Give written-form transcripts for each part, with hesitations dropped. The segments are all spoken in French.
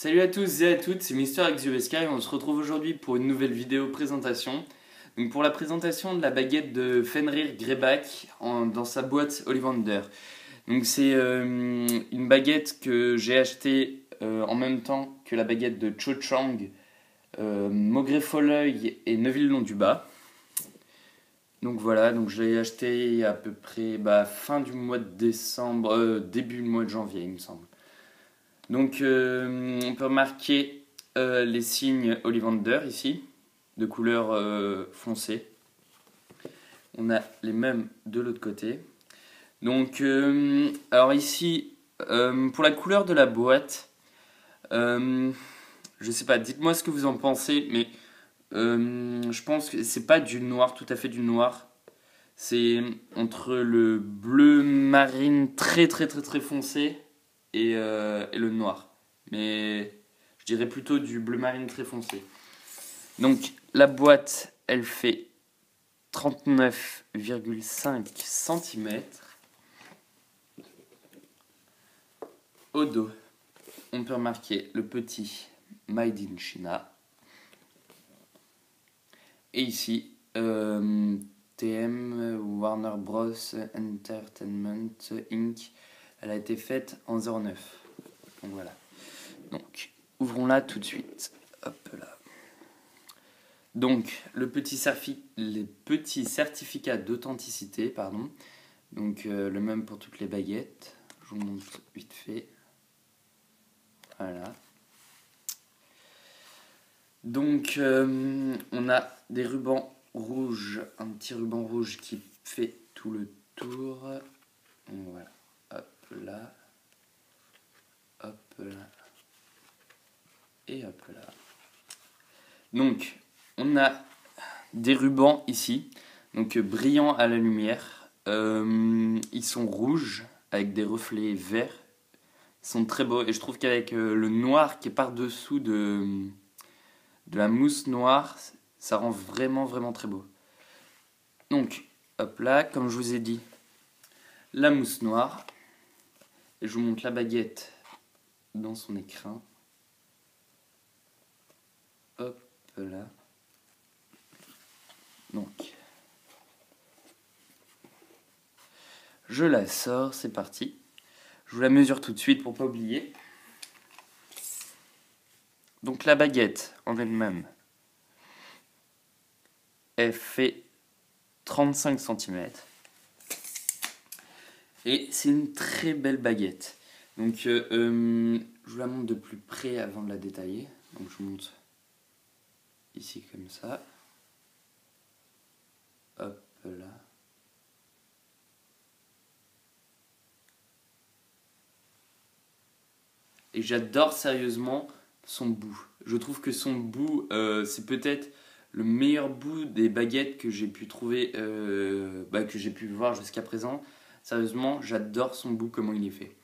Salut à tous et à toutes, c'est Mister XUSK et on se retrouve aujourd'hui pour une nouvelle vidéo présentation. Donc pour la présentation de la baguette de Fenrir Greyback dans sa boîte Ollivander. Donc c'est une baguette que j'ai achetée en même temps que la baguette de Cho Chang, Maugré-Folleuil et Neuville-Long-du-Bas. Donc voilà, donc je l'ai acheté à peu près fin du mois de décembre, début du mois de janvier il me semble. Donc on peut remarquer les signes Ollivander ici, de couleur foncée. On a les mêmes de l'autre côté. Donc alors ici, pour la couleur de la boîte, je sais pas, dites-moi ce que vous en pensez, mais je pense que c'est pas du noir, tout à fait du noir. C'est entre le bleu marine très foncé et le noir. Mais je dirais plutôt du bleu marine très foncé. Donc la boîte, elle fait 39,5 cm. Au dos, on peut remarquer le petit Made in China. Et ici, TM Warner Bros Entertainment Inc. Elle a été faite en 09. Donc voilà. Donc ouvrons-la tout de suite. Hop là. Donc les petits certificats d'authenticité, pardon. Donc le même pour toutes les baguettes. Je vous montre vite fait. Voilà. Donc on a des rubans rouges, un petit ruban rouge qui fait tout le tour. Voilà. Hop là. Hop là. Et hop là. Donc on a des rubans ici, donc brillants à la lumière. Ils sont rouges avec des reflets verts. Ils sont très beaux et je trouve qu'avec le noir qui est par-dessous de la mousse noire, ça rend vraiment très beau. Donc hop là, comme je vous ai dit, la mousse noire. Et je vous montre la baguette dans son écrin. Hop là. Donc, je la sors, c'est parti. Je vous la mesure tout de suite pour pas oublier. Donc la baguette en elle-même, elle fait 35 cm. Et c'est une très belle baguette. Donc je vous la montre de plus près avant de la détailler. Donc je vous montre ici comme ça. Hop là. Et j'adore sérieusement son bout. Je trouve que son bout, c'est peut-être le meilleur bout des baguettes que j'ai pu trouver, que j'ai pu voir jusqu'à présent. Sérieusement, j'adore son bout, comment il est fait.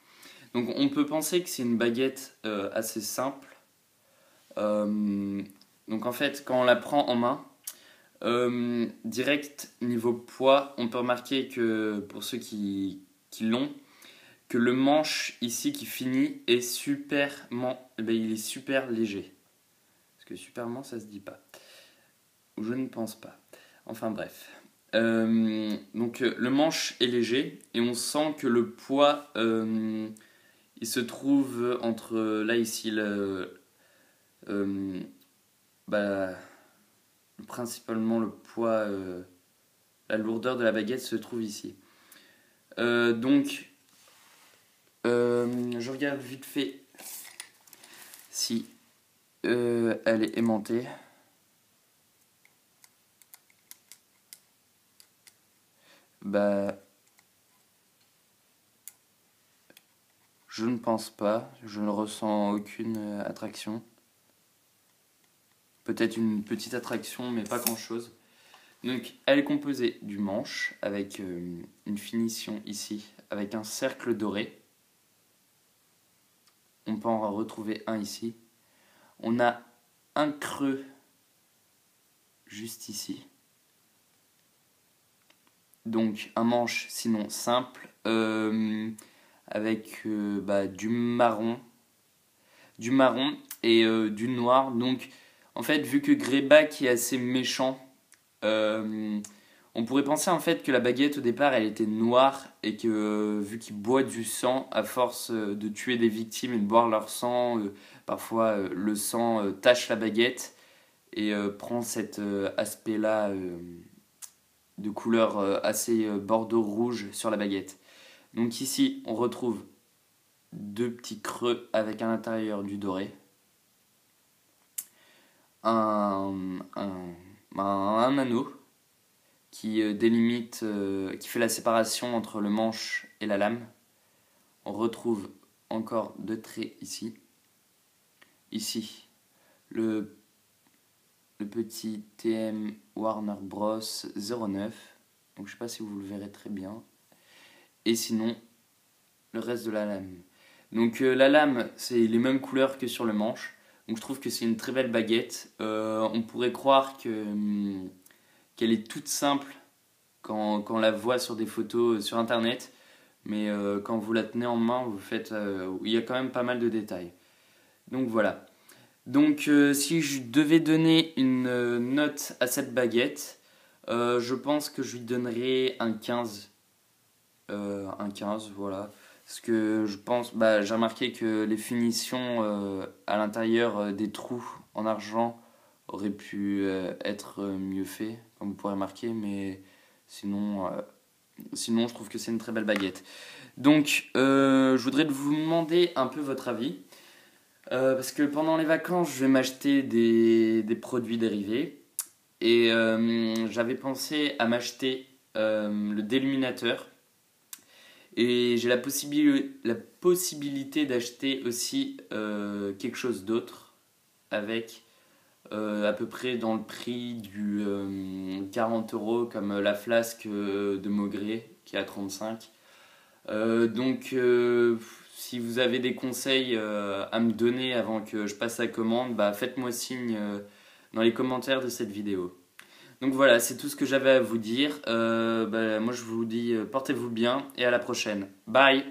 Donc on peut penser que c'est une baguette assez simple. Donc en fait, quand on la prend en main, direct niveau poids, on peut remarquer que pour ceux qui l'ont, que le manche ici qui finit est il est super léger. Parce que superment ça se dit pas. Ou je ne pense pas. Enfin bref. Donc le manche est léger et on sent que le poids il se trouve entre là ici principalement le poids, la lourdeur de la baguette se trouve ici. Donc je regarde vite fait si elle est aimantée. Je ne pense pas, je ne ressens aucune attraction. Peut-être une petite attraction, mais pas grand-chose. Donc, elle est composée du manche, avec une finition ici, avec un cercle doré. On peut en retrouver un ici. On a un creux juste ici. Donc, un manche, sinon simple, avec du marron. du marron et du noir. Donc en fait, vu que Greyback est assez méchant, on pourrait penser en fait que la baguette au départ elle était noire et que vu qu'il boit du sang, à force de tuer des victimes et de boire leur sang, parfois le sang tache la baguette et prend cet aspect-là de couleur assez bordeaux-rouge sur la baguette. Donc ici on retrouve deux petits creux avec à l'intérieur du doré, un anneau qui délimite, qui fait la séparation entre le manche et la lame. On retrouve encore deux traits ici. Ici, le petit TM Warner Bros 09. Donc je sais pas si vous le verrez très bien. Et sinon, le reste de la lame. Donc la lame, c'est les mêmes couleurs que sur le manche. Donc je trouve que c'est une très belle baguette. On pourrait croire qu'elle est toute simple quand on la voit sur des photos sur internet, mais quand vous la tenez en main, il y a quand même pas mal de détails. Donc voilà. Donc si je devais donner une note à cette baguette, je pense que je lui donnerais un 15. Un 15, voilà. Parce que je pense, j'ai remarqué que les finitions à l'intérieur des trous en argent auraient pu être mieux faits, comme vous pourrez remarquer, mais sinon, sinon je trouve que c'est une très belle baguette. Donc, je voudrais vous demander un peu votre avis. Parce que pendant les vacances, je vais m'acheter des produits dérivés. Et j'avais pensé à m'acheter le déluminateur. Et j'ai la possibilité d'acheter aussi quelque chose d'autre avec à peu près dans le prix du 40 € comme la flasque de Maugré qui est à 35. Donc si vous avez des conseils à me donner avant que je passe la commande, faites-moi signe dans les commentaires de cette vidéo. Donc voilà, c'est tout ce que j'avais à vous dire. Moi je vous dis portez-vous bien et à la prochaine. Bye!